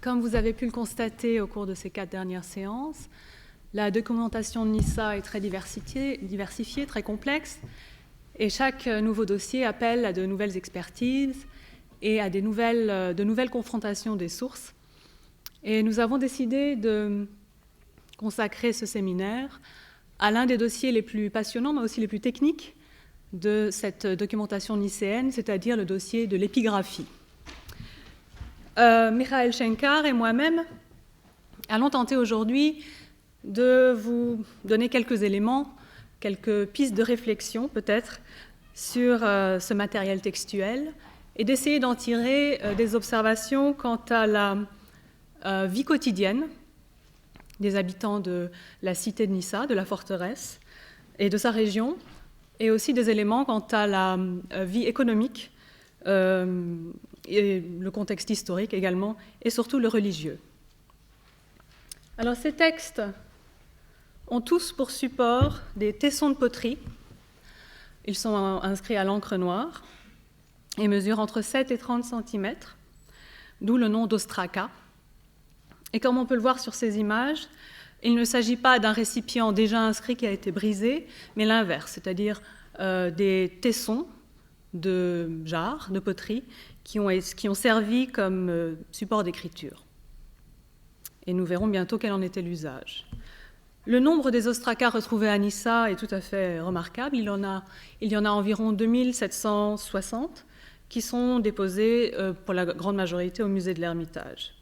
Comme vous avez pu le constater au cours de ces 4 dernières séances, la documentation de Nissa est très diversifiée, très complexe, et chaque nouveau dossier appelle à de nouvelles expertises et à de nouvelles confrontations des sources. Et nous avons décidé de consacrer ce séminaire à l'un des dossiers les plus passionnants, mais aussi les plus techniques de cette documentation nicéenne, c'est-à-dire le dossier de l'épigraphie. Michael Shenkar et moi-même allons tenter aujourd'hui de vous donner quelques éléments, quelques pistes de réflexion peut-être sur ce matériel textuel et d'essayer d'en tirer des observations quant à la vie quotidienne des habitants de la cité de Nissa, de la forteresse et de sa région, et aussi des éléments quant à la vie économique et le contexte historique également, et surtout le religieux. Alors ces textes ont tous pour support des tessons de poterie. Ils sont inscrits à l'encre noire et mesurent entre 7 et 30 cm, d'où le nom d'ostraka. Et comme on peut le voir sur ces images, il ne s'agit pas d'un récipient déjà inscrit qui a été brisé, mais l'inverse, c'est-à-dire des tessons de jarres, de poterie, qui ont servi comme support d'écriture. Et nous verrons bientôt quel en était l'usage. Le nombre des ostrakas retrouvés à Nissa est tout à fait remarquable. Il y en a environ 2760 qui sont déposés pour la grande majorité au musée de l'Ermitage.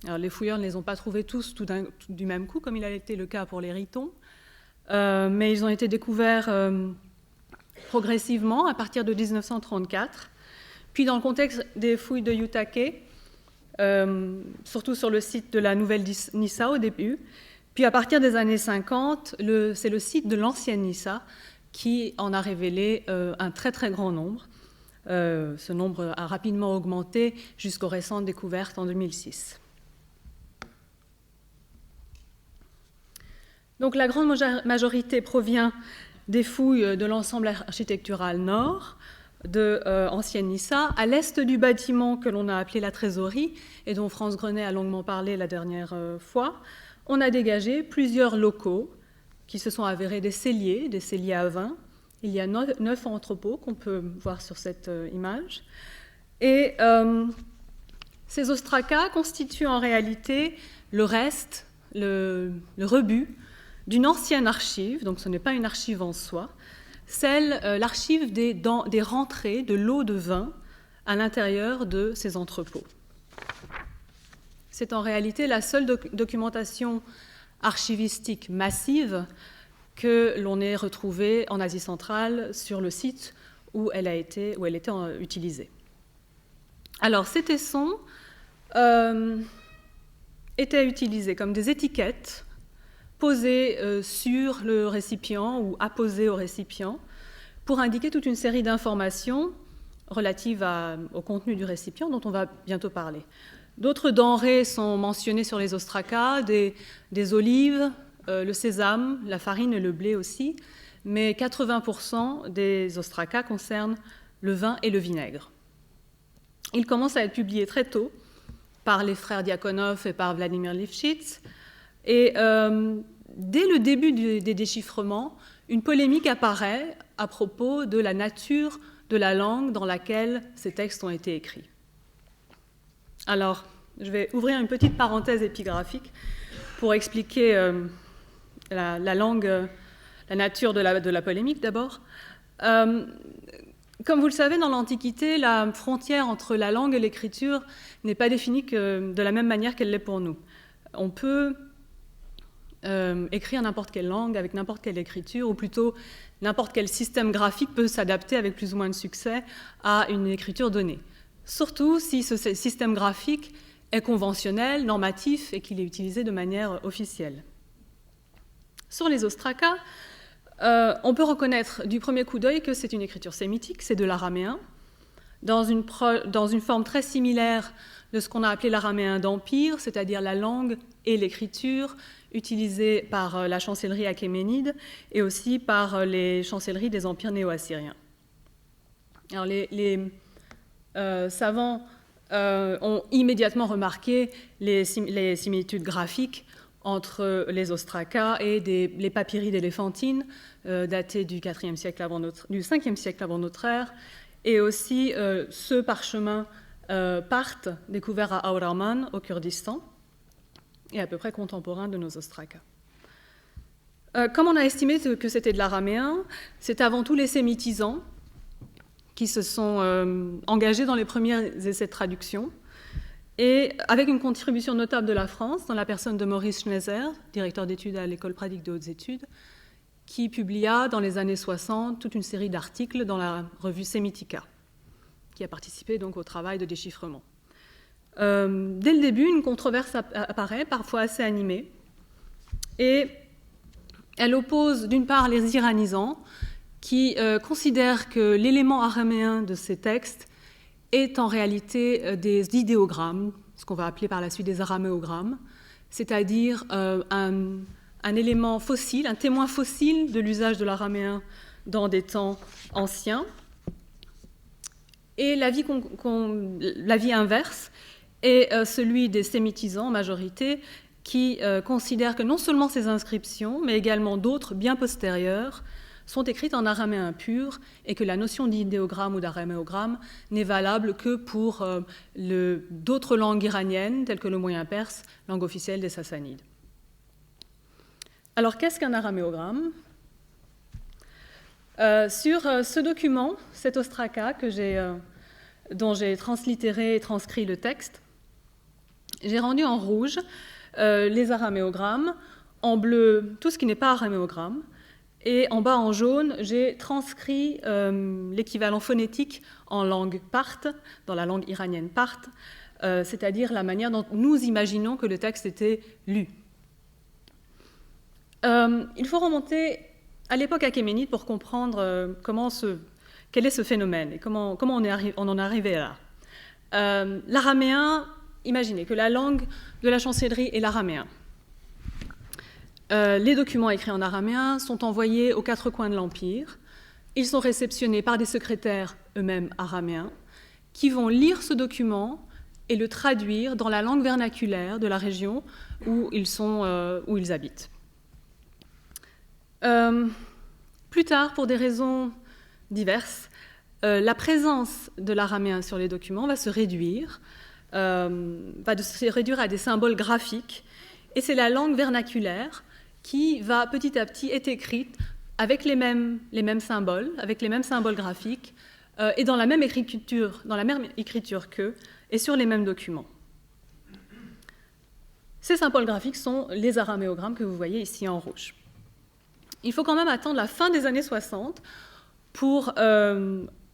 Alors, les fouilleurs ne les ont pas trouvés tous du même coup, comme il a été le cas pour les ritons, mais ils ont été découverts progressivement à partir de 1934. Puis dans le contexte des fouilles de Yutake, surtout sur le site de la nouvelle Nissa au début, puis à partir des années 50, c'est le site de l'ancienne Nissa qui en a révélé un très très grand nombre. Ce nombre a rapidement augmenté jusqu'aux récentes découvertes en 2006. Donc la grande majorité provient des fouilles de l'ensemble architectural nord, de ancienne Nissa, à l'est du bâtiment que l'on a appelé la trésorerie et dont France Grenet a longuement parlé la dernière fois. On a dégagé plusieurs locaux qui se sont avérés des celliers à vin. Il y a 9 entrepôts qu'on peut voir sur cette image. Et ces ostrakas constituent en réalité le reste, le rebut d'une ancienne archive, donc ce n'est pas une archive en soi, l'archive des rentrées de l'eau de vin à l'intérieur de ces entrepôts. C'est en réalité la seule documentation archivistique massive que l'on ait retrouvée en Asie centrale sur le site où elle était utilisée. Alors, ces tessons étaient utilisés comme des étiquettes posées sur le récipient ou apposées au récipient pour indiquer toute une série d'informations relatives au contenu du récipient dont on va bientôt parler. D'autres denrées sont mentionnées sur les ostrakas, des olives, le sésame, la farine et le blé aussi, mais 80% des ostrakas concernent le vin et le vinaigre. Ils commencent à être publiés très tôt par les frères Diakonov et par Vladimir Lifshitz, et dès le début des déchiffrements, une polémique apparaît à propos de la nature de la langue dans laquelle ces textes ont été écrits. Alors, je vais ouvrir une petite parenthèse épigraphique pour expliquer la nature de la polémique d'abord. Comme vous le savez, dans l'Antiquité, la frontière entre la langue et l'écriture n'est pas définie de la même manière qu'elle l'est pour nous. On peut écrire n'importe quelle langue avec n'importe quelle écriture, ou plutôt n'importe quel système graphique peut s'adapter avec plus ou moins de succès à une écriture donnée. Surtout si ce système graphique est conventionnel, normatif et qu'il est utilisé de manière officielle. Sur les ostrakas, on peut reconnaître du premier coup d'œil que c'est une écriture sémitique, c'est de l'araméen, dans une forme très similaire de ce qu'on a appelé l'araméen d'Empire, c'est-à-dire la langue et l'écriture utilisées par la chancellerie achéménide et aussi par les chancelleries des empires néo-assyriens. Alors les savants ont immédiatement remarqué les similitudes graphiques entre les ostracas et les papyri d'éléphantine, datés du 5e siècle avant notre ère, et aussi ce parchemin parthe découvert à Auraman, au Kurdistan, et à peu près contemporain de nos ostracas. Comme on a estimé que c'était de l'araméen, c'est avant tout les sémitisants qui se sont engagés dans les premiers essais de traduction, et avec une contribution notable de la France, dans la personne de Maurice Schneezer, directeur d'études à l'École pratique de hautes études, qui publia dans les années 60 toute une série d'articles dans la revue Semitica, qui a participé donc au travail de déchiffrement. Dès le début, une controverse apparaît, parfois assez animée, et elle oppose d'une part les iranisants, qui considèrent que l'élément araméen de ces textes est en réalité des idéogrammes, ce qu'on va appeler par la suite des araméogrammes, c'est-à-dire un élément fossile, un témoin fossile de l'usage de l'araméen dans des temps anciens. Et l'avis inverse est celui des sémitisants en majorité, qui considèrent que non seulement ces inscriptions, mais également d'autres bien postérieures, sont écrites en araméen pur et que la notion d'idéogramme ou d'araméogramme n'est valable que pour d'autres langues iraniennes, telles que le moyen perse, langue officielle des Sassanides. Alors, qu'est-ce qu'un araméogramme ? Sur ce document, cet ostraka dont j'ai translittéré et transcrit le texte, j'ai rendu en rouge les araméogrammes, en bleu tout ce qui n'est pas araméogramme, et en bas en jaune, j'ai transcrit l'équivalent phonétique en langue parthe, dans la langue iranienne parthe, c'est-à-dire la manière dont nous imaginons que le texte était lu. Il faut remonter à l'époque achéménide pour comprendre quel est ce phénomène et comment on en est arrivé là. L'araméen, imaginez que la langue de la chancellerie est l'araméen. Les documents écrits en araméen sont envoyés aux quatre coins de l'Empire. Ils sont réceptionnés par des secrétaires eux-mêmes araméens qui vont lire ce document et le traduire dans la langue vernaculaire de la région où ils habitent. Plus tard, pour des raisons diverses, la présence de l'araméen sur les documents va se réduire à des symboles graphiques, et c'est la langue vernaculaire qui va petit à petit être écrite avec les mêmes symboles, avec les mêmes symboles graphiques, et dans la même écriture qu'eux, et sur les mêmes documents. Ces symboles graphiques sont les araméogrammes que vous voyez ici en rouge. Il faut quand même attendre la fin des années 60 pour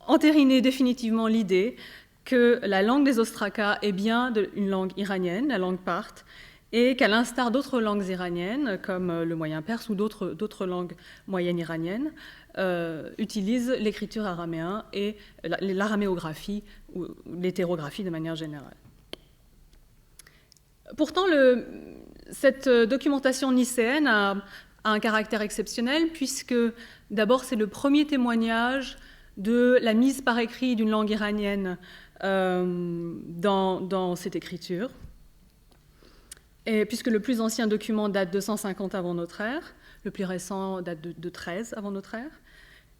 entériner définitivement l'idée que la langue des ostracas est bien une langue iranienne, la langue parthe, et qu'à l'instar d'autres langues iraniennes, comme le moyen perse ou d'autres langues moyennes iraniennes, utilisent l'écriture araméen et l'araméographie ou l'hétérographie de manière générale. Pourtant, cette documentation nicéenne a un caractère exceptionnel, puisque d'abord c'est le premier témoignage de la mise par écrit d'une langue iranienne dans cette écriture. Et puisque le plus ancien document date de 150 avant notre ère, le plus récent date de 13 avant notre ère.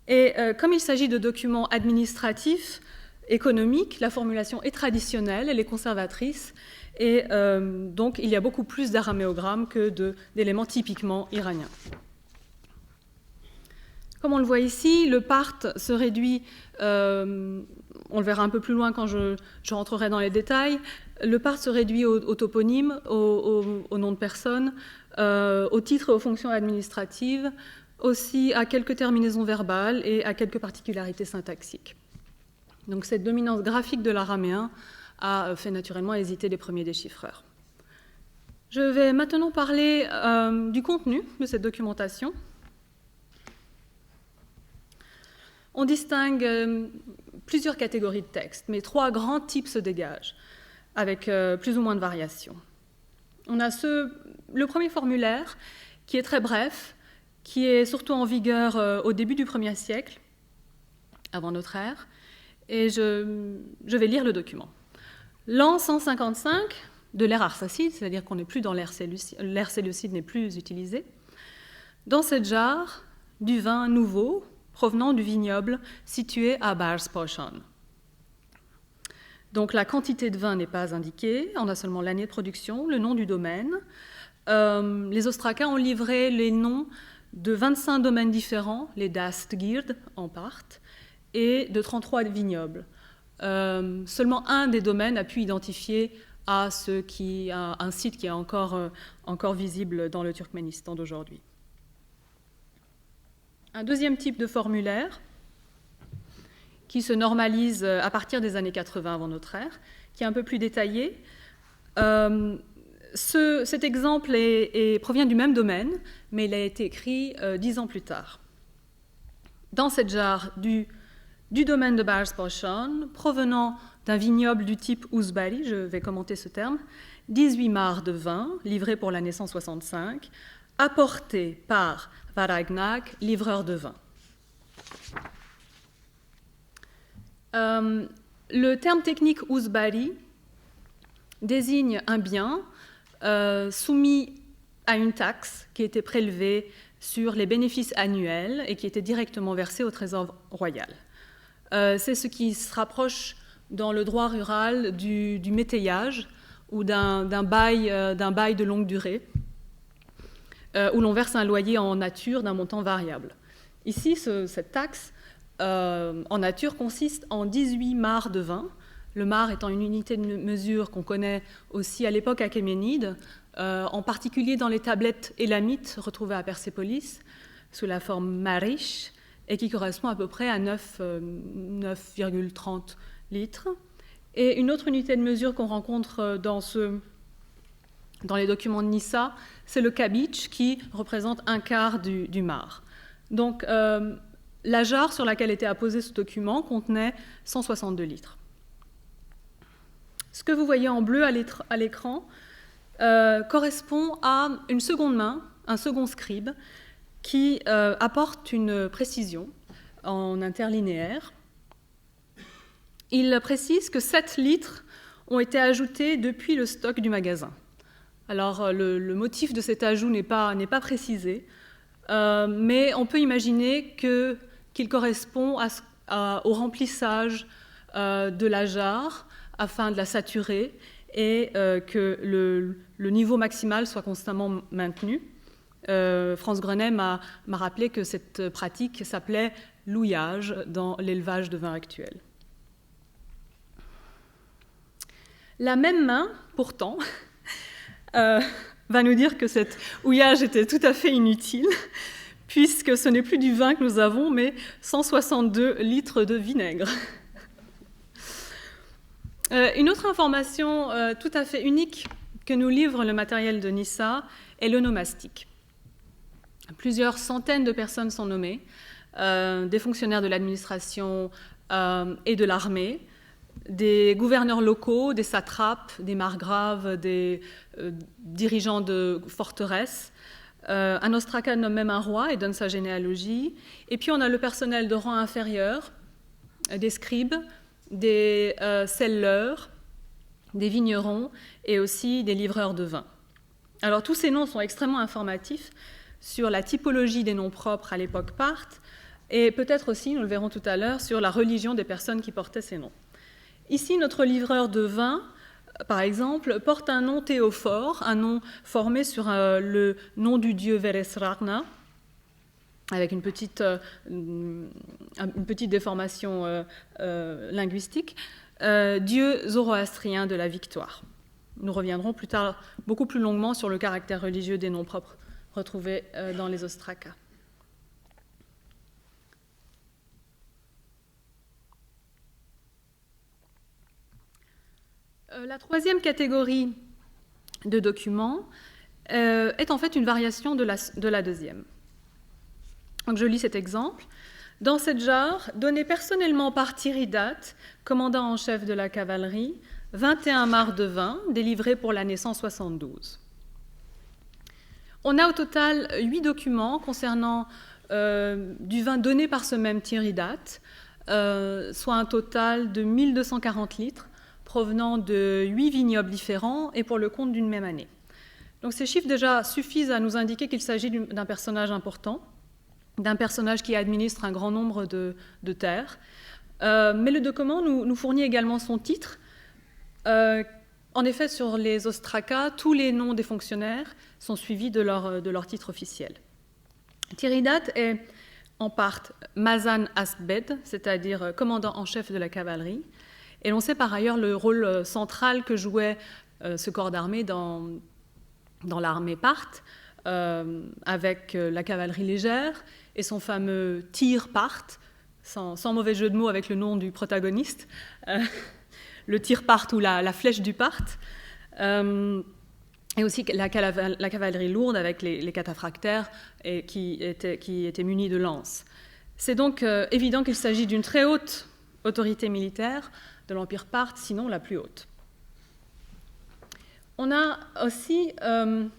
Et comme il s'agit de documents administratifs, économiques, la formulation est traditionnelle, elle est conservatrice, et donc il y a beaucoup plus d'araméogrammes que d'éléments typiquement iraniens. Comme on le voit ici, le parthe se réduit, on le verra un peu plus loin quand je rentrerai dans les détails, le parthe se réduit au toponyme, au nom de personne, au titre et aux fonctions administratives, aussi à quelques terminaisons verbales et à quelques particularités syntaxiques. Donc cette dominance graphique de l'araméen a fait naturellement hésiter les premiers déchiffreurs. Je vais maintenant parler du contenu de cette documentation. On distingue plusieurs catégories de textes, mais trois grands types se dégagent, avec plus ou moins de variations. On a le premier formulaire, qui est très bref, qui est surtout en vigueur au début du 1er siècle, avant notre ère, et je vais lire le document. L'an 155 de l'ère arsacide, c'est-à-dire qu'on n'est plus dans l'ère séleucide n'est plus utilisée, dans cette jarre, du vin nouveau provenant du vignoble situé à Bærsporsjön. Donc la quantité de vin n'est pas indiquée, on a seulement l'année de production, le nom du domaine. Les Ostraca ont livré les noms de 25 domaines différents, les Dastgird en part, et de 33 vignobles. Seulement un des domaines a pu identifier à un site qui est encore visible dans le Turkménistan d'aujourd'hui. Un deuxième type de formulaire qui se normalise à partir des années 80 avant notre ère, qui est un peu plus détaillé. Cet exemple provient du même domaine, mais il a été écrit 10 ans plus tard. Dans cette jarre du domaine de Bærsporsjön, provenant d'un vignoble du type Uzbari, je vais commenter ce terme, 18 mares de vin livrées pour l'année 165, apportées par Varagnak, livreur de vin. Le terme technique Uzbari désigne un bien soumis à une taxe qui était prélevée sur les bénéfices annuels et qui était directement versée au trésor royal. C'est ce qui se rapproche dans le droit rural du métayage ou d'un bail de longue durée, où l'on verse un loyer en nature d'un montant variable. Ici, cette taxe en nature consiste en 18 mares de vin, le mar étant une unité de mesure qu'on connaît aussi à l'époque achéménide, en particulier dans les tablettes élamites retrouvées à Persépolis, sous la forme marish, et qui correspond à peu près à 9,30 litres. Et une autre unité de mesure qu'on rencontre dans les documents de Nissa, c'est le kabich, qui représente un quart du mar. Donc, la jarre sur laquelle était apposé ce document contenait 162 litres. Ce que vous voyez en bleu à l'écran correspond à une seconde main, un second scribe, qui apporte une précision en interlinéaire. Il précise que 7 litres ont été ajoutés depuis le stock du magasin. Alors, le motif de cet ajout n'est pas précisé, mais on peut imaginer qu'il correspond au remplissage de la jarre afin de la saturer et que le niveau maximal soit constamment maintenu. Franz Grenet m'a rappelé que cette pratique s'appelait l'houillage dans l'élevage de vin actuel. La même main, pourtant, va nous dire que cet houillage était tout à fait inutile, puisque ce n'est plus du vin que nous avons, mais 162 litres de vinaigre. Une autre information tout à fait unique que nous livre le matériel de Nissa est l'onomastique. Plusieurs centaines de personnes sont nommées, des fonctionnaires de l'administration et de l'armée, des gouverneurs locaux, des satrapes, des margraves, des dirigeants de forteresses. Un ostraca nomme même un roi et donne sa généalogie. Et puis on a le personnel de rang inférieur, des scribes, des selleurs, des vignerons et aussi des livreurs de vin. Alors tous ces noms sont extrêmement informatifs sur la typologie des noms propres à l'époque parthe et peut-être aussi, nous le verrons tout à l'heure, sur la religion des personnes qui portaient ces noms. Ici, notre livreur de vin, par exemple, porte un nom théophore, un nom formé sur le nom du dieu Veresrarna, avec une petite déformation linguistique, dieu zoroastrien de la victoire. Nous reviendrons plus tard beaucoup plus longuement sur le caractère religieux des noms propres retrouvés dans les ostracas. La troisième catégorie de documents est en fait une variation de la deuxième. Donc je lis cet exemple. Dans cette jarre, donnée personnellement par Tiridate, commandant en chef de la cavalerie, 21 mares de vin délivrées pour l'année 172. On a au total 8 documents concernant du vin donné par ce même Tiridate, soit un total de 1240 litres, provenant de 8 vignobles différents et pour le compte d'une même année. Donc ces chiffres déjà suffisent à nous indiquer qu'il s'agit d'un personnage important, d'un personnage qui administre un grand nombre de terres. Mais le document nous fournit également son titre. En effet, sur les ostracas, tous les noms des fonctionnaires sont suivis de leur titre officiel. Tiridates est en part Mazan Asbed, c'est-à-dire commandant en chef de la cavalerie. Et l'on sait par ailleurs le rôle central que jouait ce corps d'armée dans l'armée parthe, avec la cavalerie légère et son fameux tir parthe, sans mauvais jeu de mots avec le nom du protagoniste, le tir parthe ou la flèche du parthe, et aussi la cavalerie lourde avec les cataphractaires et qui étaient munis de lances. C'est donc évident qu'il s'agit d'une très haute autorité militaire de l'Empire parthe, sinon la plus haute. On a aussi un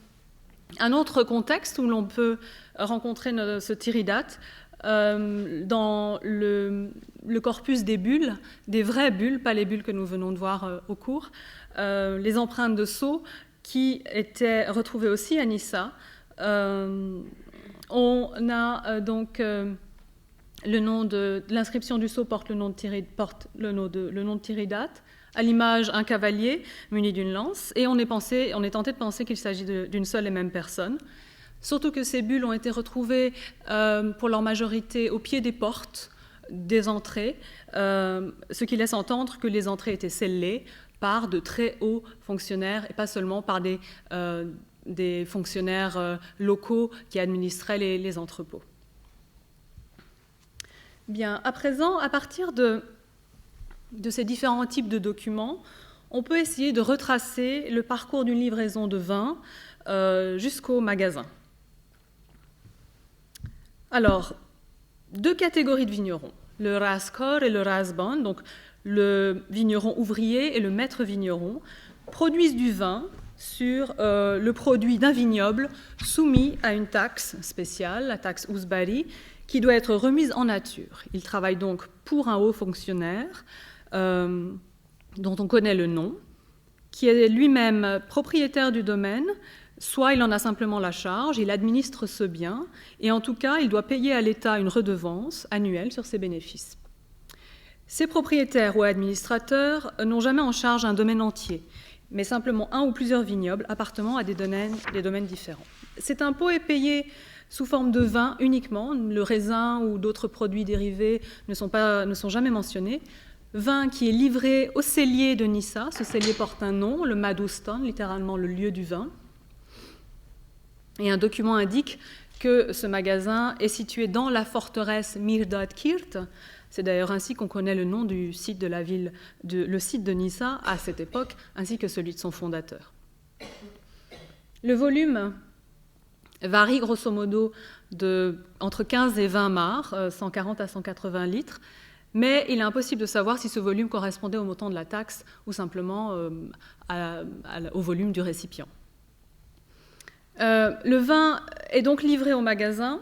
autre contexte où l'on peut rencontrer ce Tiridate dans le corpus des bulles, des vraies bulles, pas les bulles que nous venons de voir au cours, les empreintes de sceaux qui étaient retrouvées aussi à Nissa. On a donc le nom de l'inscription du sceau porte le nom de Tiridate, à l'image un cavalier muni d'une lance, et on est tenté de penser qu'il s'agit d'une seule et même personne. Surtout que ces bulles ont été retrouvées pour leur majorité au pied des portes des entrées, ce qui laisse entendre que les entrées étaient scellées par de très hauts fonctionnaires et pas seulement par des fonctionnaires locaux qui administraient les entrepôts. Bien, à présent, à partir de ces différents types de documents, on peut essayer de retracer le parcours d'une livraison de vin jusqu'au magasin. Alors, deux catégories de vignerons, le raskor et le rasban, donc le vigneron ouvrier et le maître vigneron, produisent du vin sur le produit d'un vignoble soumis à une taxe spéciale, la taxe ouzbari, qui doit être remise en nature. Ils travaillent donc pour un haut fonctionnaire dont on connaît le nom, qui est lui-même propriétaire du domaine, soit il en a simplement la charge, il administre ce bien, et en tout cas, il doit payer à l'État une redevance annuelle sur ses bénéfices. Ces propriétaires ou administrateurs n'ont jamais en charge un domaine entier, mais simplement un ou plusieurs vignobles appartenant à des domaines différents. Cet impôt est payé sous forme de vin uniquement, le raisin ou d'autres produits dérivés ne sont jamais mentionnés. Vin qui est livré au cellier de Nissa, ce cellier porte un nom, le Madustan, littéralement le lieu du vin. Et un document indique que ce magasin est situé dans la forteresse Mirdad-Kirt. C'est d'ailleurs ainsi qu'on connaît le nom du site de la ville, le site de Nissa à cette époque, ainsi que celui de son fondateur. Le volume varie grosso modo entre 15 et 20 mars, 140 à 180 litres, mais il est impossible de savoir si ce volume correspondait au montant de la taxe ou simplement au volume du récipient. Le vin est donc livré au magasin,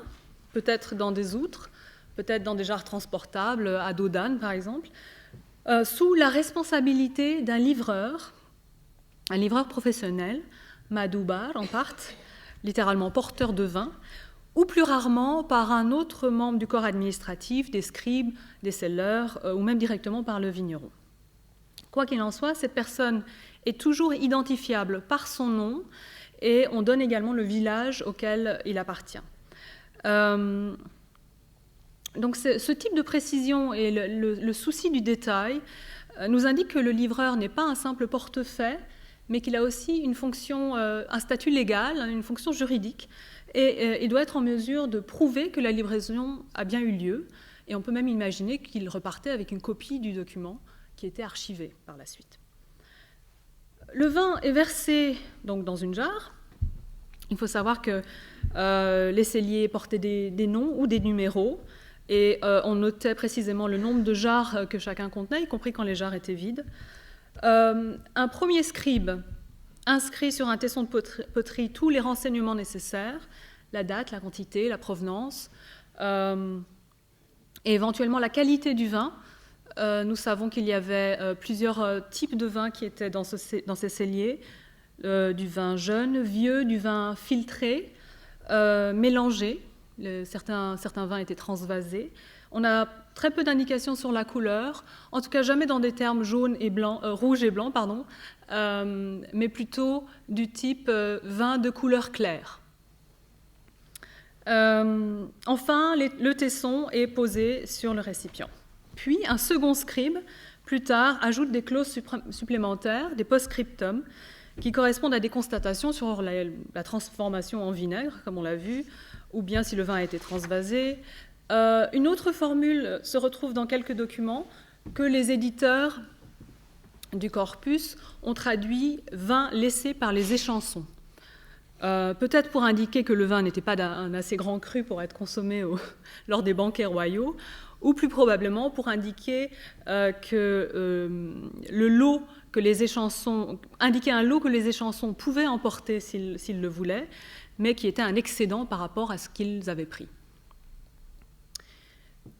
peut-être dans des outres, peut-être dans des jarres transportables, à dos d'âne par exemple, sous la responsabilité d'un livreur, un livreur professionnel, madoubar en part, littéralement porteur de vin, ou plus rarement par un autre membre du corps administratif, des scribes, des sellers, ou même directement par le vigneron. Quoi qu'il en soit, cette personne est toujours identifiable par son nom, et on donne également le village auquel il appartient. Donc ce type de précision et le souci du détail nous indique que le livreur n'est pas un simple portefaix, mais qu'il a aussi une fonction, un statut légal, une fonction juridique, et il doit être en mesure de prouver que la livraison a bien eu lieu, et on peut même imaginer qu'il repartait avec une copie du document qui était archivé par la suite. Le vin est versé donc dans une jarre. Il faut savoir que les celliers portaient des noms ou des numéros, et on notait précisément le nombre de jarres que chacun contenait, y compris quand les jarres étaient vides. Un premier scribe inscrit sur un tesson de poterie tous les renseignements nécessaires, la date, la quantité, la provenance, et éventuellement la qualité du vin, Nous savons qu'il y avait plusieurs types de vins qui étaient dans ces celliers, du vin jeune, vieux, du vin filtré, mélangé. Certains vins étaient transvasés. On a très peu d'indications sur la couleur, en tout cas jamais dans des termes rouge et blanc, mais plutôt du type vin de couleur claire. Enfin, le tesson est posé sur le récipient. Puis, un second scribe, plus tard, ajoute des clauses supplémentaires, des post-scriptum, qui correspondent à des constatations sur la transformation en vinaigre, comme on l'a vu, ou bien si le vin a été transvasé. Une autre formule se retrouve dans quelques documents que les éditeurs du corpus ont traduit « vin laissé par les échansons ». Peut-être pour indiquer que le vin n'était pas d'un assez grand cru pour être consommé lors des banquets royaux, ou plus probablement pour indiquer le lot que les échansons, indiquer un lot que les échansons pouvaient emporter s'ils le voulaient, mais qui était un excédent par rapport à ce qu'ils avaient pris.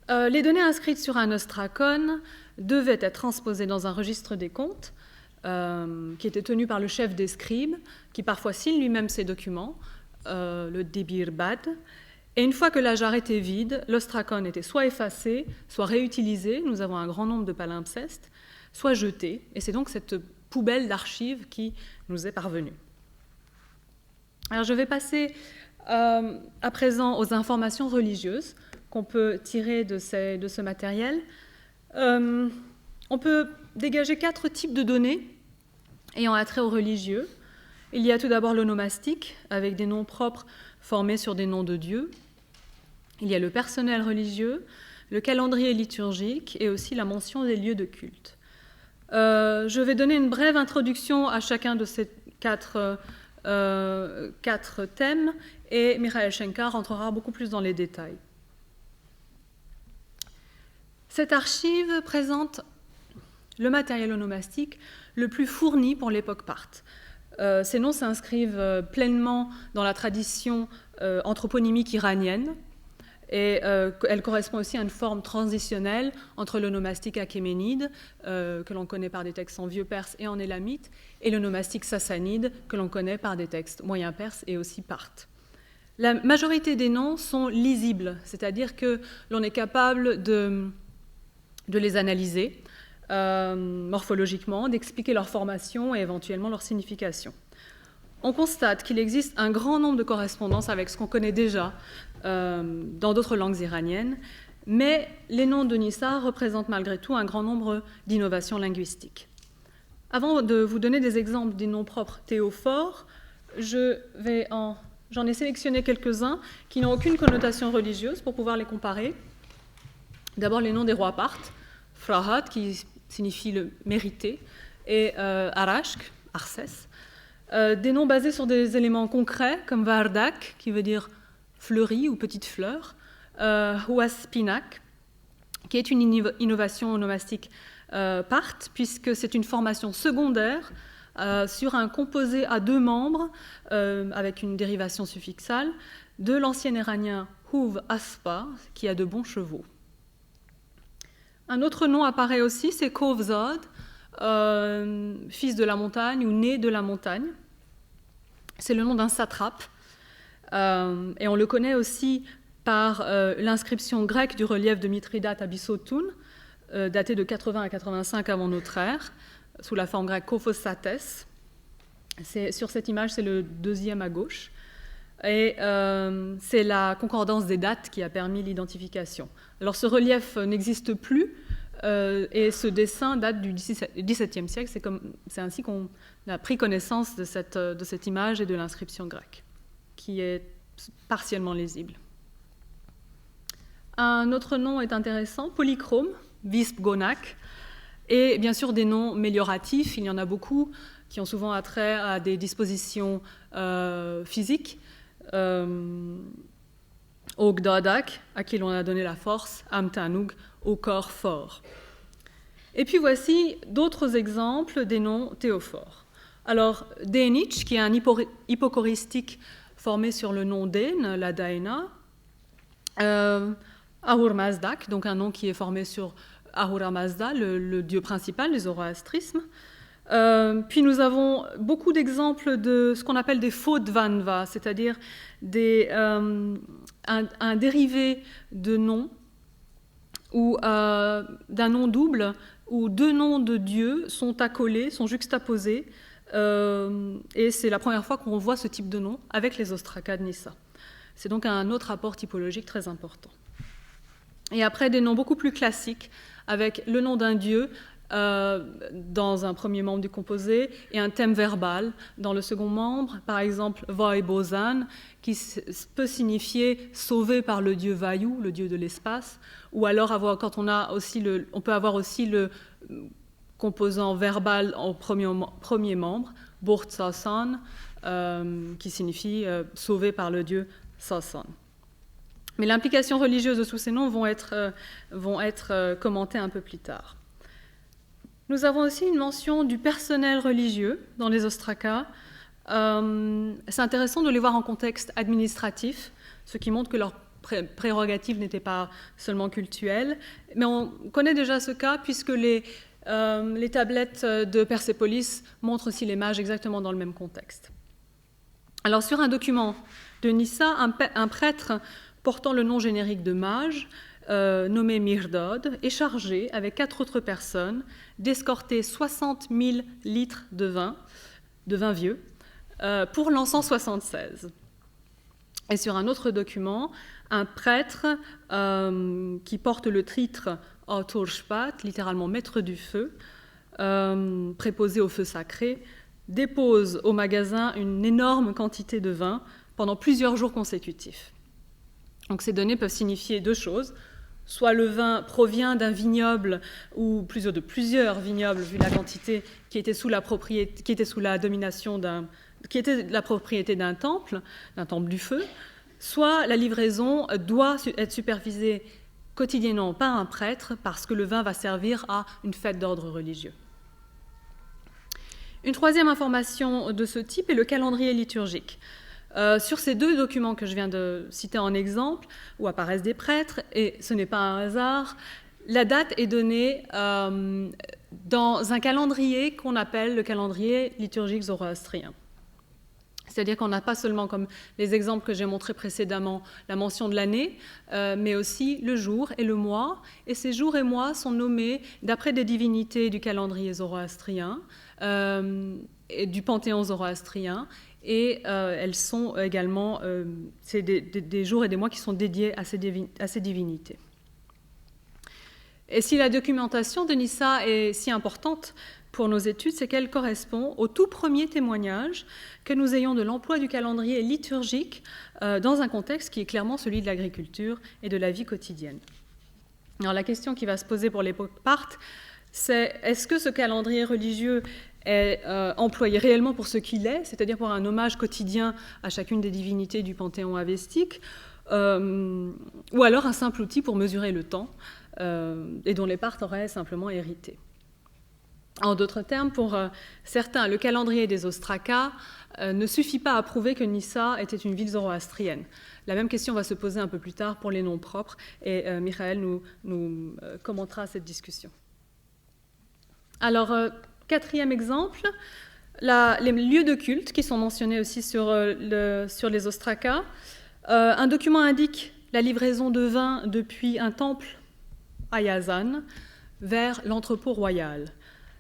Les données inscrites sur un ostracon devaient être transposées dans un registre des comptes qui était tenu par le chef des scribes, qui parfois signe lui-même ses documents, le Debirbad. Et une fois que la jarre était vide, l'ostracon était soit effacé, soit réutilisé, nous avons un grand nombre de palimpsestes, soit jeté. Et c'est donc cette poubelle d'archives qui nous est parvenue. Alors je vais passer à présent aux informations religieuses qu'on peut tirer de ce matériel. On peut dégager 4 types de données ayant attrait aux religieux. Il y a tout d'abord l'onomastique, avec des noms propres formés sur des noms de dieux. Il y a le personnel religieux, le calendrier liturgique et aussi la mention des lieux de culte. Je vais donner une brève introduction à chacun de ces 4 thèmes et Michael Schenker rentrera beaucoup plus dans les détails. Cette archive présente le matériel onomastique le plus fourni pour l'époque parthe. Ces noms s'inscrivent pleinement dans la tradition anthroponymique iranienne et elle correspond aussi à une forme transitionnelle entre l'onomastique achéménide, que l'on connaît par des textes en vieux perse et en élamite, et l'onomastique sassanide, que l'on connaît par des textes moyen perse et aussi parthes. La majorité des noms sont lisibles, c'est-à-dire que l'on est capable de les analyser morphologiquement, d'expliquer leur formation et éventuellement leur signification. On constate qu'il existe un grand nombre de correspondances avec ce qu'on connaît déjà dans d'autres langues iraniennes, mais les noms de Nissar représentent malgré tout un grand nombre d'innovations linguistiques. Avant de vous donner des exemples des noms propres théophores, j'en ai sélectionné quelques-uns qui n'ont aucune connotation religieuse pour pouvoir les comparer. D'abord les noms des rois parthes, Frahat, qui signifie le mérité, et Arashk, Arcès. Des noms basés sur des éléments concrets, comme Vardak, qui veut dire fleuri ou petite fleur, ou Aspinak, qui est une innovation onomastique parthe, puisque c'est une formation secondaire sur un composé à 2 membres, avec une dérivation suffixale, de l'ancien iranien Huv Aspa, qui a de bons chevaux. Un autre nom apparaît aussi, c'est Kovzad, fils de la montagne ou né de la montagne. C'est le nom d'un satrape, et on le connaît aussi par l'inscription grecque du relief de Mithridate à Bissotoun, daté de 80 à 85 avant notre ère, sous la forme grecque Kophosates. Sur cette image, c'est le 2e à gauche. Et c'est la concordance des dates qui a permis l'identification. Alors ce relief n'existe plus et ce dessin date du XVIIe siècle. C'est ainsi qu'on a pris connaissance de cette image et de l'inscription grecque, qui est partiellement lisible. Un autre nom est intéressant, polychrome, Visp Gonak, et bien sûr des noms mélioratifs. Il y en a beaucoup qui ont souvent attrait à des dispositions physiques. Ogdadak, à qui l'on a donné la force, Amtanug, au corps fort. Et puis voici d'autres exemples des noms théophores. Alors, Denich, qui est un hypocoristique formé sur le nom d'En, la Daena, Ahur Mazdak, donc un nom qui est formé sur Ahura Mazda, le dieu principal du zoroastrisme. Puis nous avons beaucoup d'exemples de ce qu'on appelle des faux dvanva, c'est-à-dire un dérivé de nom ou d'un nom double où deux noms de dieux sont accolés, sont juxtaposés, et c'est la première fois qu'on voit ce type de nom avec les ostrakas de Nyssa. C'est donc un autre rapport typologique très important. Et après, des noms beaucoup plus classiques, avec le nom d'un dieu dans un premier membre du composé et un thème verbal dans le second membre, par exemple Vaibozan, qui peut signifier sauvé par le dieu Vayu, le dieu de l'espace, ou alors quand on peut avoir aussi le composant verbal au premier membre, Bortsasan, qui signifie sauvé par le dieu Sasan. Mais l'implication religieuse de tous ces noms vont être commentées un peu plus tard. Nous avons aussi une mention du personnel religieux dans les ostrakas. C'est intéressant de les voir en contexte administratif, ce qui montre que leurs prérogatives n'étaient pas seulement cultuelles. Mais on connaît déjà ce cas puisque les tablettes de Persépolis montrent aussi les mages exactement dans le même contexte. Alors sur un document de Nyssa, un prêtre portant le nom générique de mage, nommé Myrdod, est chargé, avec 4 autres personnes, d'escorter 60 000 litres de vin vieux, pour l'encens 76. Et sur un autre document, un prêtre qui porte le titre Autorshpat, littéralement maître du feu, préposé au feu sacré, dépose au magasin une énorme quantité de vin pendant plusieurs jours consécutifs. Donc ces données peuvent signifier 2 choses. Soit le vin provient d'un vignoble ou de plusieurs vignobles, vu la quantité qui était la propriété d'un temple du feu, soit la livraison doit être supervisée quotidiennement par un prêtre parce que le vin va servir à une fête d'ordre religieux. Une troisième information de ce type est le calendrier liturgique. Sur ces 2 documents que je viens de citer en exemple, où apparaissent des prêtres, et ce n'est pas un hasard, la date est donnée dans un calendrier qu'on appelle le calendrier liturgique zoroastrien. C'est-à-dire qu'on n'a pas seulement, comme les exemples que j'ai montrés précédemment, la mention de l'année, mais aussi le jour et le mois. Et ces jours et mois sont nommés d'après des divinités du calendrier zoroastrien, et du panthéon zoroastrien. Et elles sont également c'est des jours et des mois qui sont dédiés à ces divinités. Et si la documentation de Nyssa est si importante pour nos études, c'est qu'elle correspond au tout premier témoignage que nous ayons de l'emploi du calendrier liturgique dans un contexte qui est clairement celui de l'agriculture et de la vie quotidienne. Alors la question qui va se poser pour l'époque parthe, c'est est-ce que ce calendrier religieux est employé réellement pour ce qu'il est, c'est-à-dire pour un hommage quotidien à chacune des divinités du panthéon avestique, ou alors un simple outil pour mesurer le temps, et dont les Parthes auraient simplement hérité. En d'autres termes, pour certains, le calendrier des ostrakas ne suffit pas à prouver que Nyssa était une ville zoroastrienne. La même question va se poser un peu plus tard pour les noms propres, et Michael nous commentera cette discussion. Alors, 4e exemple, les lieux de culte qui sont mentionnés aussi sur les ostrakas. Un document indique la livraison de vin depuis un temple à Yazan vers l'entrepôt royal.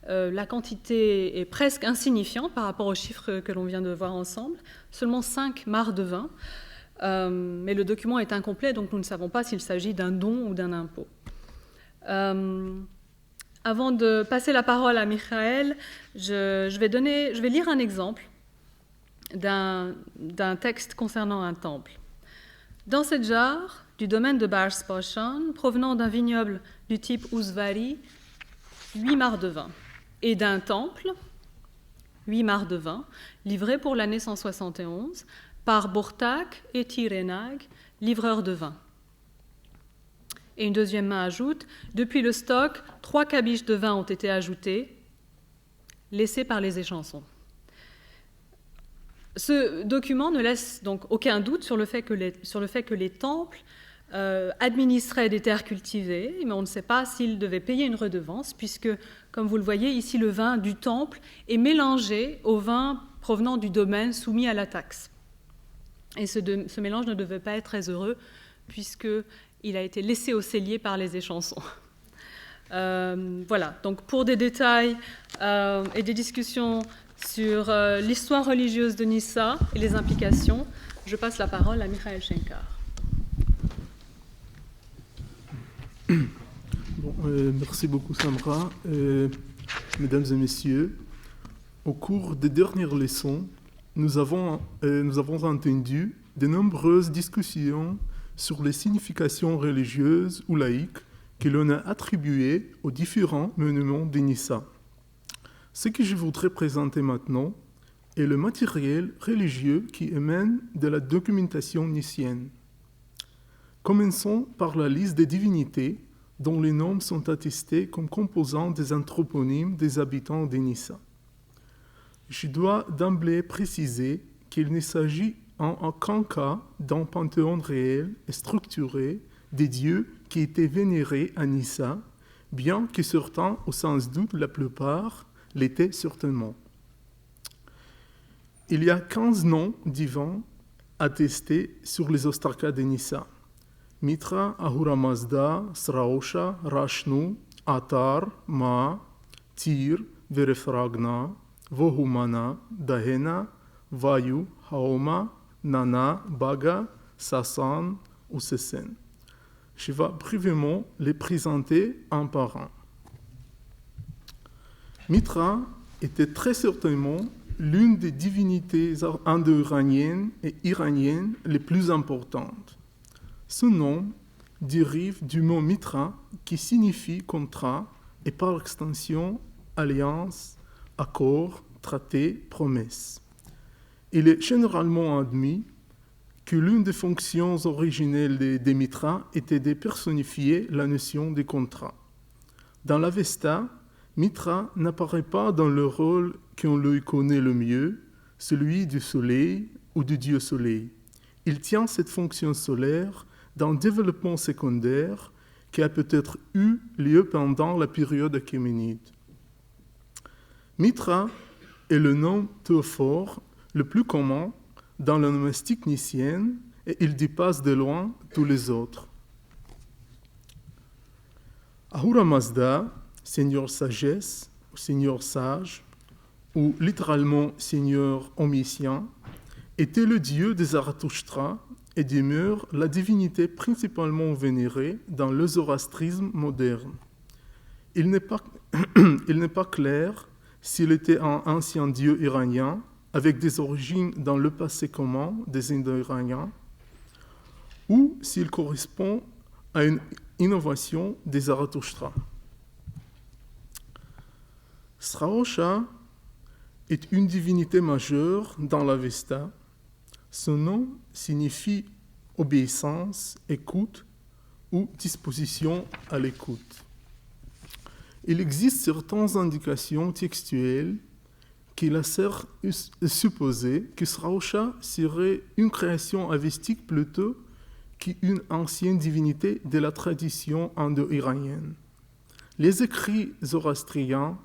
La quantité est presque insignifiante par rapport aux chiffres que l'on vient de voir ensemble, seulement 5 mares de vin, mais le document est incomplet, donc nous ne savons pas s'il s'agit d'un don ou d'un impôt. Avant de passer la parole à Michael, je vais lire un exemple d'un texte concernant un temple. Dans cette jarre, du domaine de Barsposhan, provenant d'un vignoble du type Usvari, 8 mares de vin, et d'un temple, 8 mares de vin, livrés pour l'année 171 par Bortak et Tirenag, livreurs de vin. Et une deuxième main ajoute, depuis le stock, 3 cabiches de vin ont été ajoutées, laissées par les échansons. Ce document ne laisse donc aucun doute sur le fait que les temples administrait des terres cultivées, mais on ne sait pas s'il devait payer une redevance, puisque, comme vous le voyez ici, le vin du temple est mélangé au vin provenant du domaine soumis à la taxe. Et ce mélange ne devait pas être très heureux, puisqu'il a été laissé au cellier par les échansons. Voilà, donc pour des détails et des discussions sur l'histoire religieuse de Nyssa et les implications, je passe la parole à Michael Schenker. Bon, merci beaucoup Samra. Mesdames et messieurs, au cours des dernières leçons, nous avons entendu de nombreuses discussions sur les significations religieuses ou laïques que l'on a attribuées aux différents monuments de Nyssa. Ce que je voudrais présenter maintenant est le matériel religieux qui émane de la documentation nyssienne. Commençons par la liste des divinités dont les noms sont attestés comme composant des anthroponymes des habitants de Nyssa. Je dois d'emblée préciser qu'il ne s'agit en aucun cas d'un panthéon réel et structuré des dieux qui étaient vénérés à Nyssa, bien que certains, au sens doute la plupart, l'étaient certainement. Il y a 15 noms divins attestés sur les ostraca de Nyssa. Mitra, Ahura Mazda, Sraosha, Rashnu, Atar, Ma, Tyr, Verefragna, Vohumana, Dahena, Vayu, Haoma, Nana, Baga, Sasan ou Sesen. Je vais brièvement les présenter un par un. Mitra était très certainement l'une des divinités indo-iraniennes et iraniennes les plus importantes. Ce nom dérive du mot Mitra qui signifie contrat et par extension alliance, accord, traité, promesse. Il est généralement admis que l'une des fonctions originelles des Mitras était de personnifier la notion de contrat. Dans l'Avesta, Mitra n'apparaît pas dans le rôle qu'on lui connaît le mieux, celui du soleil ou du dieu soleil. Il tient cette fonction solaire d'un développement secondaire qui a peut-être eu lieu pendant la période achéménide. Mitra est le nom théophore le plus commun dans la nomastique nyssienne et il dépasse de loin tous les autres. Ahura Mazda, Seigneur sagesse, ou Seigneur sage, ou littéralement Seigneur omniscient, était le dieu des Zarathustra et demeure la divinité principalement vénérée dans le zoroastrisme moderne. Il n'est pas clair s'il était un ancien dieu iranien avec des origines dans le passé commun des Indo-Iraniens ou s'il correspond à une innovation des Zarathustra. Sraosha est une divinité majeure dans l'Avesta. Son nom signifie obéissance, écoute ou disposition à l'écoute. Il existe certaines indications textuelles qui laissent supposer que Sraosha serait une création avestique plutôt qu'une ancienne divinité de la tradition indo-iranienne. Les écrits zoroastriens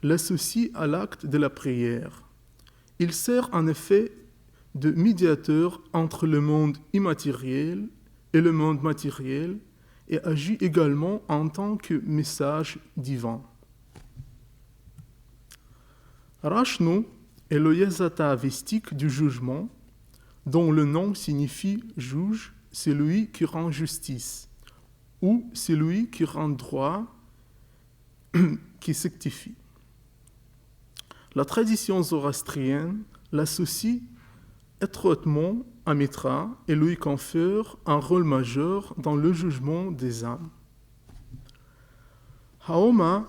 l'associent à l'acte de la prière. Il sert en effet de médiateur entre le monde immatériel et le monde matériel et agit également en tant que message divin. Rashnu est le Yasata avestique du jugement, dont le nom signifie juge, celui qui rend justice, ou celui qui rend droit, qui sectifie. La tradition zoroastrienne l'associe étroitement à Mitra et lui confère un rôle majeur dans le jugement des âmes. Haoma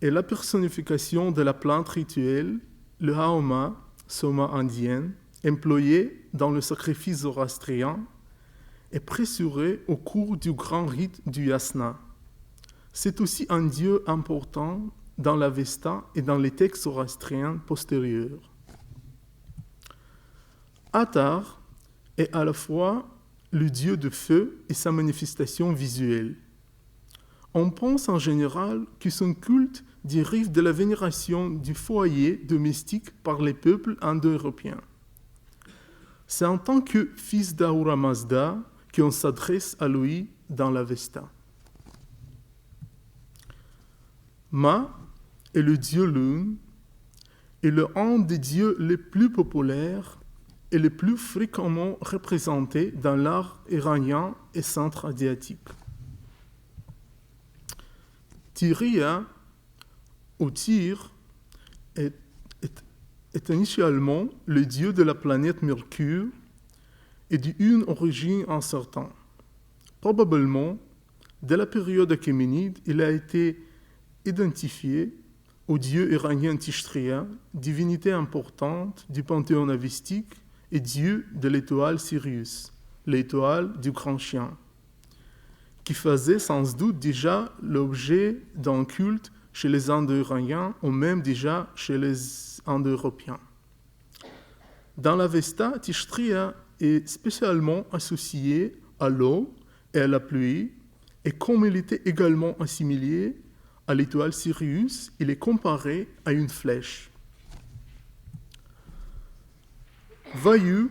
est la personnification de la plante rituelle, le Haoma, soma indienne, employé dans le sacrifice zoroastrien et pressuré au cours du grand rite du Yasna. C'est aussi un dieu important dans l'Avesta et dans les textes zoroastriens postérieurs. Atar est à la fois le dieu de feu et sa manifestation visuelle. On pense en général que son culte dérive de la vénération du foyer domestique par les peuples indo-européens. C'est en tant que fils d'Ahura Mazda qu'on s'adresse à lui dans l'Avesta. Ma est le dieu lune et un des dieux les plus populaires et les plus fréquemment représentés dans l'art iranien et centre-asiatique. Tyria, ou Tyr, est initialement le dieu de la planète Mercure et d'une origine incertaine. Probablement, dès la période achéménide, il a été identifié au dieu iranien Tishtria, divinité importante du panthéon avestique et dieu de l'étoile Sirius, l'étoile du grand chien, qui faisait sans doute déjà l'objet d'un culte chez les Indo-Iraniens ou même déjà chez les Indo-Européens. Dans l'Avesta, Tishtria est spécialement associé à l'eau et à la pluie, et comme il était également assimilé à l'étoile Sirius, il est comparé à une flèche. Vayu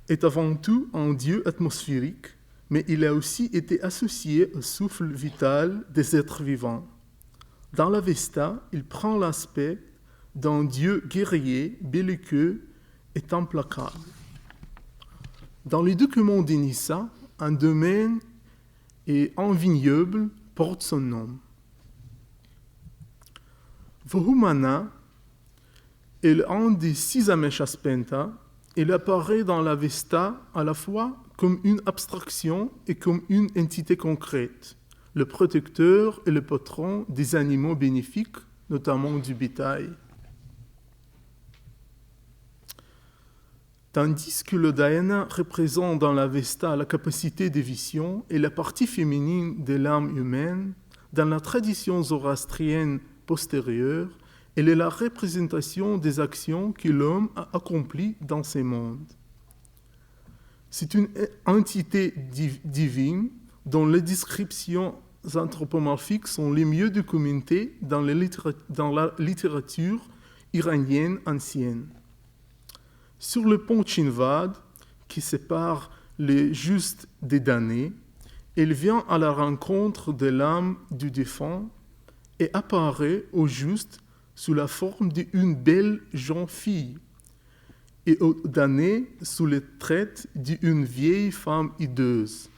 est avant tout un dieu atmosphérique, mais il a aussi été associé au souffle vital des êtres vivants. Dans l'Avesta, il prend l'aspect d'un dieu guerrier, belliqueux et implacable. Dans les documents d'Enissa, un domaine et un vignoble portent son nom. Vahumana est un des 6 Ameshaspenta. Il apparaît dans l'Avesta à la fois comme une abstraction et comme une entité concrète, le protecteur et le patron des animaux bénéfiques, notamment du bétail. Tandis que le Dhyana représente dans l'Avesta la capacité de vision et la partie féminine de l'âme humaine, dans la tradition zoroastrienne postérieure, elle est la représentation des actions que l'homme a accomplies dans ces mondes. C'est une entité divine dont les descriptions anthropomorphiques sont les mieux documentées dans la littérature iranienne ancienne. Sur le pont Chinvad, qui sépare les justes des damnés, elle vient à la rencontre de l'âme du défunt et apparaît aux justes sous la forme d'une belle jeune fille et aux damnés sous les traits d'une vieille femme hideuse.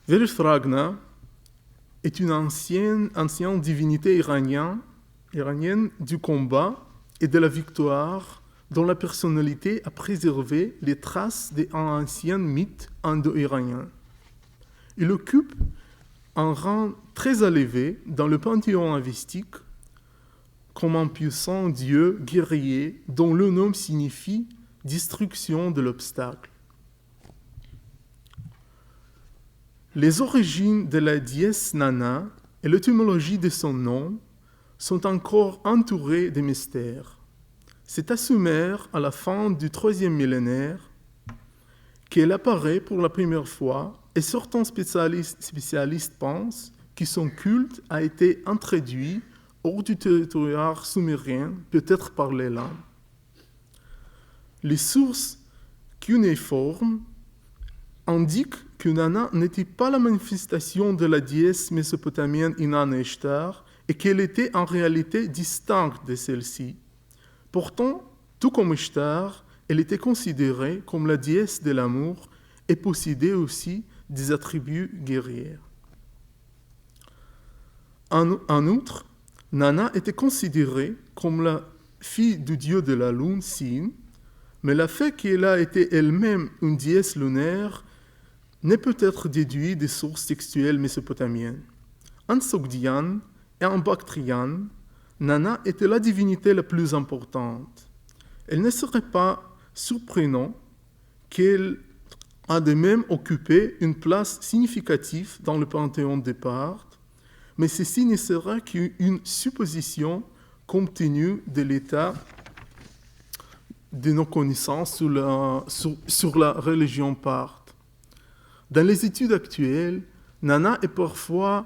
Verishragna est une ancienne divinité iranienne du combat et de la victoire, dont la personnalité a préservé les traces d'un ancien mythe indo-iranien. Il occupe un rang très élevé dans le panthéon avestique comme un puissant dieu guerrier dont le nom signifie « destruction de l'obstacle ». Les origines de la déesse Nana et l'étymologie de son nom sont encore entourées de mystères. C'est à Sumer, à la fin du 3e millénaire, qu'elle apparaît pour la première fois et certains spécialistes pensent que son culte a été introduit hors du territoire sumérien, peut-être par les lames. Les sources cunéiformes indiquent que Nana n'était pas la manifestation de la déesse mésopotamienne Inanna Ishtar et qu'elle était en réalité distincte de celle-ci. Pourtant, tout comme Ishtar, elle était considérée comme la déesse de l'amour et possédait aussi des attributs guerriers. En outre, Nana était considérée comme la fille du dieu de la lune, Sin, mais le fait qu'elle a été elle-même une déesse lunaire ne peut être déduit des sources textuelles mésopotamiennes. En Sogdiane et en Bactriane, Nana était la divinité la plus importante. Il ne serait pas surprenant qu'elle a de même occupé une place significative dans le panthéon de Parthes, mais ceci ne sera qu'une supposition compte tenu de l'état de nos connaissances sur la religion parthe. Dans les études actuelles, Nana est parfois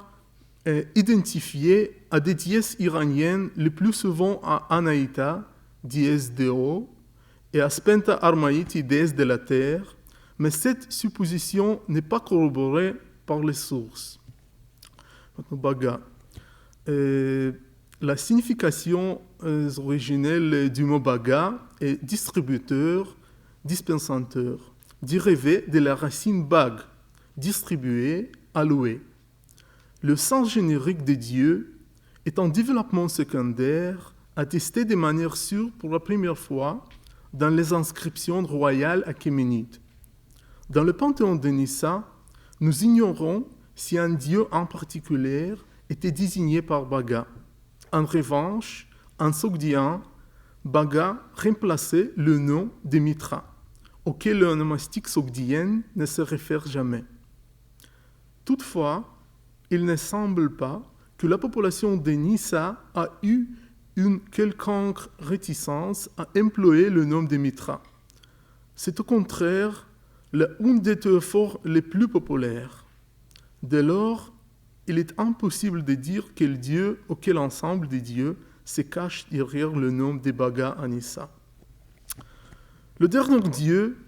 identifiée à des déesses iraniennes, le plus souvent à Anaïta, déesse d'eau, et à Spenta Armaïti, déesse de la terre, mais cette supposition n'est pas corroborée par les sources. Baga. La signification originelle du mot baga est distributeur, dispensateur, dérivé de la racine bag, distribué, alloué. Le sens générique de Dieu est en développement secondaire, attesté de manière sûre pour la première fois dans les inscriptions royales achéménides. Dans le panthéon de Nissa, nous ignorons si un dieu en particulier était désigné par Baga. En revanche, en sogdien, Baga remplaçait le nom de Mitra, auquel l'onomastique sogdienne ne se réfère jamais. Toutefois, il ne semble pas que la population de Nissa a eu une quelconque réticence à employer le nom de Mitra. C'est au contraire l'une des théophores les plus populaires. Dès lors, il est impossible de dire quel dieu ou quel ensemble de dieux se cache derrière le nom de Baga à Nissa. Le dernier dieu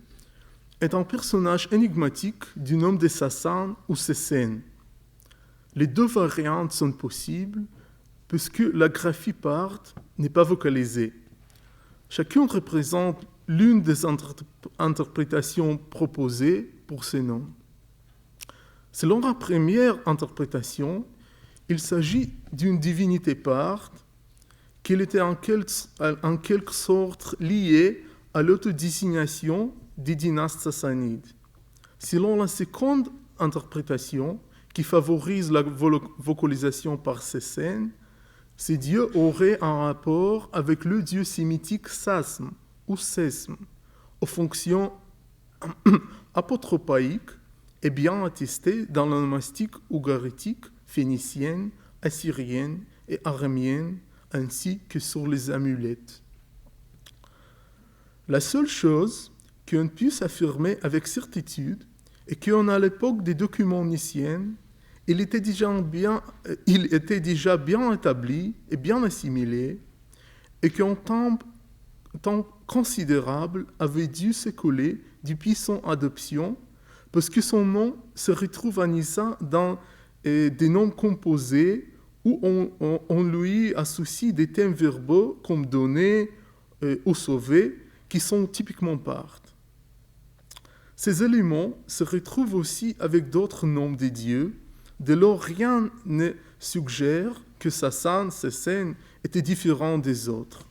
est un personnage énigmatique du nom de Sassan ou Sesen. Les deux variantes sont possibles puisque la graphie parthe n'est pas vocalisée. Chacune représente l'une des interprétations proposées pour ces noms. Selon la première interprétation, il s'agit d'une divinité parthe qui était en quelque sorte liée à l'autodésignation des dynastes sassanides. Selon la seconde interprétation, qui favorise la vocalisation par Sesen, ces dieux auraient un rapport avec le dieu sémitique Sasm ou Sesm, aux fonctions apotropaïques et bien attestées dans l'onomastique ougaritique, phénicienne, assyrienne et araméenne, ainsi que sur les amulettes. La seule chose qu'on puisse affirmer avec certitude est qu'à l'époque des documents nissiens, il était déjà bien établi et bien assimilé, et qu'un temps considérable avait dû s'écouler depuis son adoption, parce que son nom se retrouve à Nissa dans des noms composés où on lui associe des thèmes verbaux comme donner ou sauver, qui sont typiquement parthes. Ces éléments se retrouvent aussi avec d'autres noms des dieux. Dès lors, rien ne suggère que Sassan, Sesen, était différent des autres.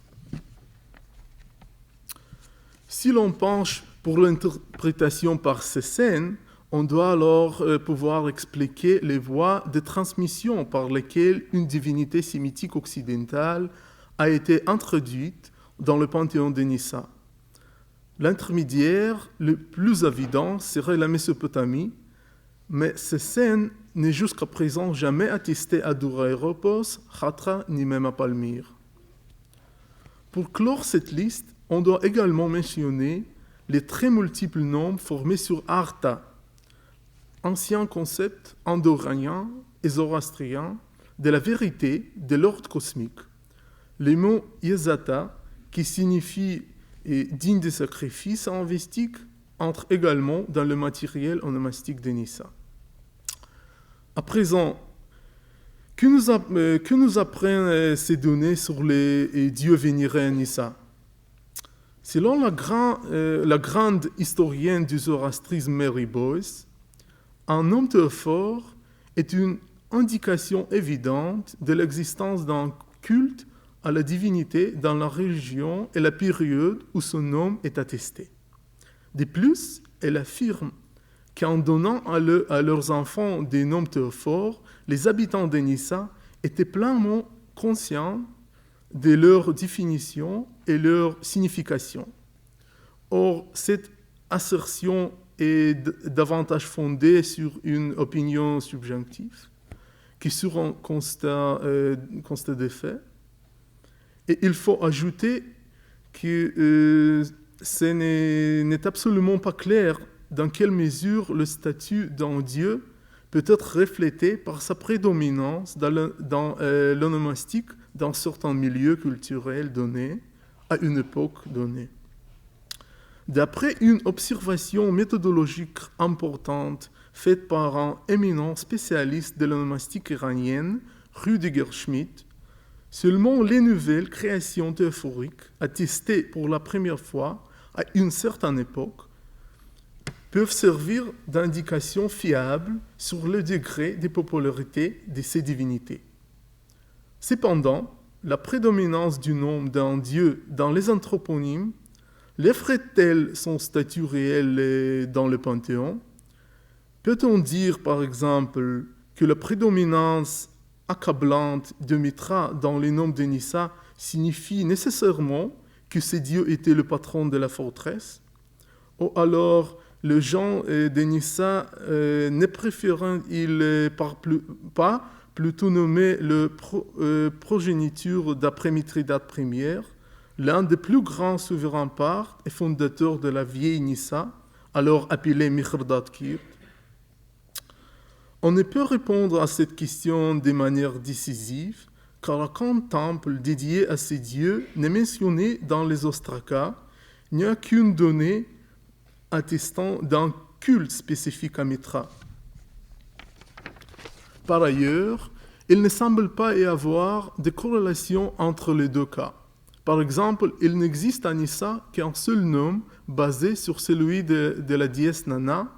Si l'on penche pour l'interprétation par Sesen, on doit alors pouvoir expliquer les voies de transmission par lesquelles une divinité sémitique occidentale a été introduite dans le panthéon de Nissa. L'intermédiaire le plus évident serait la Mésopotamie, mais Sesen n'est jusqu'à présent jamais attesté à Dura-Europos, Khatra, ni même à Palmyre. Pour clore cette liste, on doit également mentionner les très multiples noms formés sur Arta, ancien concept indo-iranien et zoroastrien de la vérité de l'ordre cosmique. Les mots Yezata, qui signifie digne de sacrifice investique, entrent également dans le matériel onomastique de Nissa. À présent, que nous apprennent ces données sur les dieux vénérés à Nissa? Selon la grande historienne du zoroastrisme Mary Boyce, un nom théophore est une indication évidente de l'existence d'un culte à la divinité dans la religion et la période où son nom est attesté. De plus, elle affirme qu'en donnant à leurs enfants des noms théophores, les habitants de Nissa étaient pleinement conscients de leur définition et leur signification. Or, cette assertion est davantage fondée sur une opinion subjective que sur un constat des faits. Et il faut ajouter que ce n'est absolument pas clair dans quelle mesure le statut d'un Dieu peut être reflété par sa prédominance dans l'onomastique dans certains milieux culturels donnés, à une époque donnée. D'après une observation méthodologique importante faite par un éminent spécialiste de l'onomastique iranienne, Rüdiger Schmidt, seulement les nouvelles créations théophoriques attestées pour la première fois à une certaine époque peuvent servir d'indication fiable sur le degré de popularité de ces divinités. Cependant, la prédominance du nom d'un dieu dans les anthroponymes l'effraie-t-elle son statut réel dans le panthéon? Peut-on dire, par exemple, que la prédominance accablante de Mitra dans les noms de Nissa signifie nécessairement que ce dieu était le patron de la forteresse? Ou alors, le genre de Nissa ne préférant-il pas plutôt nommer le progéniture d'après Mithridate Ier, l'un des plus grands souverains parthes et fondateurs de la vieille Nissa, alors appelée Mithridate Kirt? On ne peut répondre à cette question de manière décisive, car aucun temple dédié à ces dieux n'est mentionné dans les ostrakas, il n'y a qu'une donnée attestant d'un culte spécifique à Mitra. Par ailleurs, il ne semble pas y avoir de corrélation entre les deux cas. Par exemple, il n'existe à Nissa qu'un seul nom basé sur celui de la déesse Nana,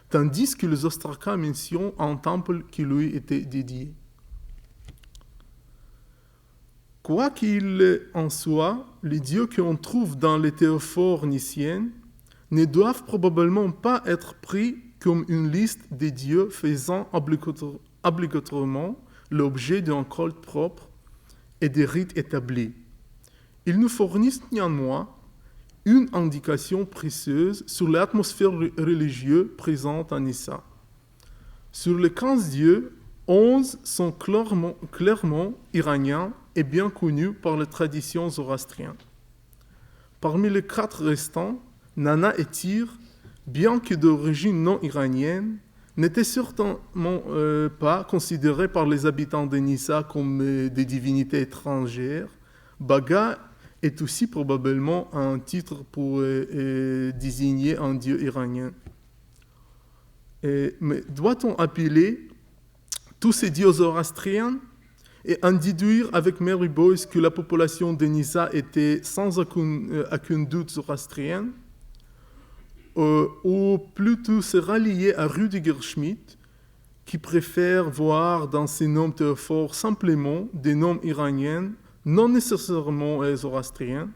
tandis que les ostrakas mentionnent un temple qui lui était dédié. Quoi qu'il en soit, les dieux qu'on trouve dans les théophores nissiennes ne doivent probablement pas être pris comme une liste des dieux faisant obligatoirement l'objet d'un culte propre et des rites établis. Ils nous fournissent néanmoins une indication précieuse sur l'atmosphère religieuse présente à Nissa. Sur les 15 dieux, 11 sont clairement iraniens et bien connus par les traditions zoroastriennes. Parmi les 4 restants, Nana et Tyr, bien que d'origine non iranienne, n'étaient certainement pas considérés par les habitants de Nissa comme des divinités étrangères. Baga est aussi probablement un titre pour désigner un dieu iranien. Mais doit-on appeler tous ces dieux zoroastriens et en déduire avec Mary Boyce que la population de Nissa était sans aucun doute zoroastrienne, ou plutôt se rallier à Rüdiger Schmidt, qui préfère voir dans ces noms théophores simplement des noms iraniens, non nécessairement zoroastriens.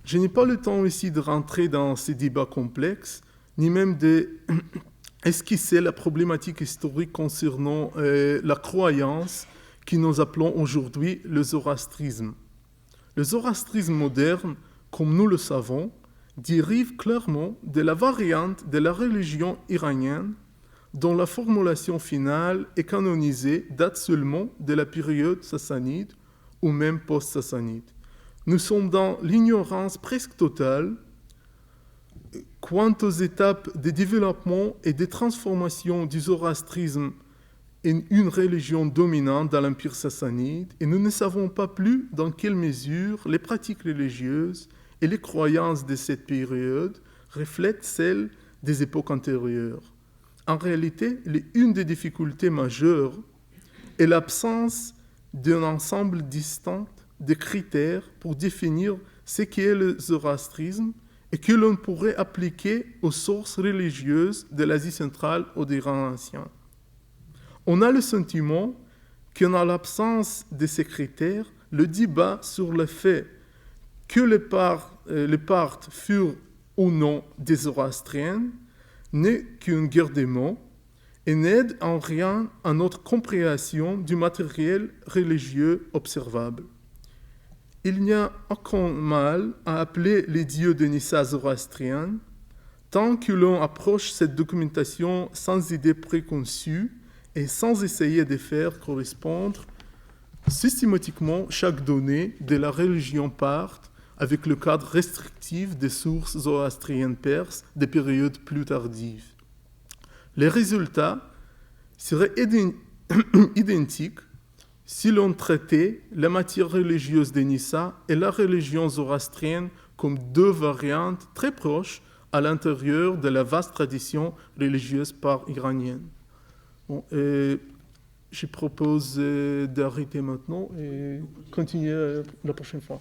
Je n'ai pas le temps ici de rentrer dans ces débats complexes, ni même d'esquisser la problématique historique concernant la croyance que nous appelons aujourd'hui le zoroastrisme. Le zoroastrisme moderne, comme nous le savons, dérive clairement de la variante de la religion iranienne dont la formulation finale et canonisée date seulement de la période sassanide ou même post-sassanide. Nous sommes dans l'ignorance presque totale quant aux étapes de développement et de transformation du zoroastrisme en une religion dominante dans l'Empire sassanide, et nous ne savons pas plus dans quelle mesure les pratiques religieuses et les croyances de cette période reflètent celles des époques antérieures. En réalité, une des difficultés majeures est l'absence d'un ensemble distinct de critères pour définir ce qu'est le zoroastrisme et que l'on pourrait appliquer aux sources religieuses de l'Asie centrale ou d'Iran ancien. On a le sentiment qu'en l'absence de ces critères, le débat sur le fait que les Parthes furent ou non des Zoroastriens n'est qu'une guerre des mots et n'aide en rien à notre compréhension du matériel religieux observable. Il n'y a aucun mal à appeler les dieux de Nissa zoroastriens tant que l'on approche cette documentation sans idée préconçue et sans essayer de faire correspondre systématiquement chaque donnée de la religion parthe avec le cadre restrictif des sources zoroastriennes perses des périodes plus tardives. Les résultats seraient identiques si l'on traitait la matière religieuse des Nissa et la religion zoroastrienne comme deux variantes très proches à l'intérieur de la vaste tradition religieuse par-iranienne. Bon, je propose d'arrêter maintenant et continuer la prochaine fois.